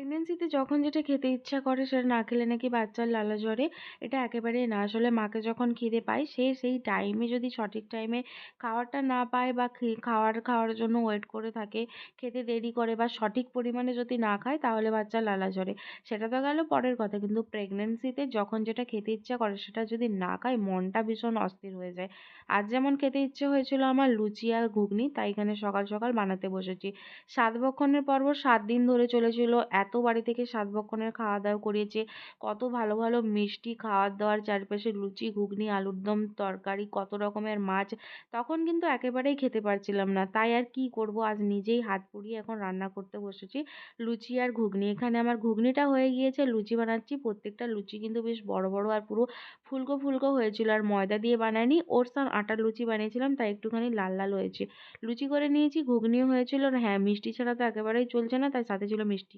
প্রেগনেন্সিতে যখন যেটা খেতে ইচ্ছা করে সেটা না খেলে নাকি বাচ্চার লালা ঝরে, এটা একেবারেই না। আসলে মাকে যখন খিদে পায় সে সেই টাইমে যদি সঠিক টাইমে খাওয়ারটা না পায় বা খাওয়ার জন্য ওয়েট করে থাকে, খেতে দেরি করে বা সঠিক পরিমাণে যদি না খায় তাহলে বাচ্চার লালা ঝরে। সেটা তো গেল পরের কথা। কিন্তু প্রেগনেন্সিতে যখন যেটা খেতে ইচ্ছা করে সেটা যদি না খাই মনটা ভীষণ অস্থির হয়ে যায়। আজ যেমন খেতে ইচ্ছে হয়েছিল আমার লুচি আর ঘুগনি, তাই এখানে সকাল, সকাল বানাতে বসেছি। সাতবক্ষণের পর্ব ৭ দিন ধরে চলেছিল। এত বাড়ি থেকে সাতবক্ষণের খাওয়া-দাওয়া করিয়েছে। কত ভালো, ভালো মিষ্টি খাওয়ার-দাওয়ার, চারপাশে লুচি, ঘুগনি, আলুর দম, তরকারি, কত রকমের মাছ। তখন কিন্তু একেবারেই খেতে পারছিলাম না। তাই আর কি করব, আজ নিজেই হাত পুড়িয়ে এখন রান্না করতে বসেছি লুচি আর ঘুগনি। এখানে আমার ঘুগনিটা হয়ে গিয়েছে, লুচি বানাচ্ছি। প্রত্যেকটা লুচি কিন্তু বেশ বড়, বড় আর পুরো ফুলকো, ফুলকো হয়েছিল। আর ময়দা দিয়ে বানাইনি, ওটস আর আটার লুচি বানিয়েছিলাম, তাই একটুখানি লাল, লাল হয়েছে। লুচি করে নিয়েছি, ঘুগনিও হয়েছিল। আর হ্যাঁ, মিষ্টি ছাড়া তো একেবারেই চলছে না, তাই সাথে ছিল মিষ্টি।